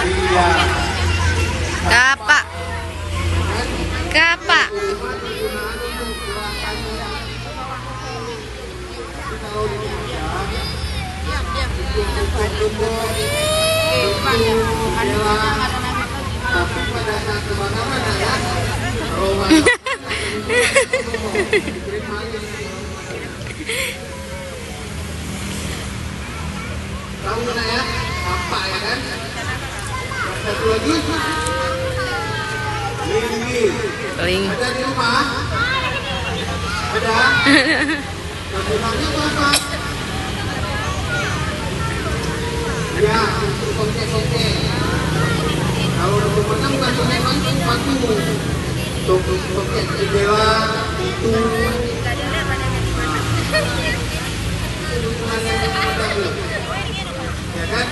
Iya. Kapak. Kapak. Tapi pada saat kemana-mana ya, tahu mana ya? Apa ya kan? Satu lagi. Ling. Ada di rumah? Ada? Tabungannya berapa? Ya, untuk kongke-kongke. Kalau untuk menang bukan bantu. Untuk kongke jendela itu. Ya kan?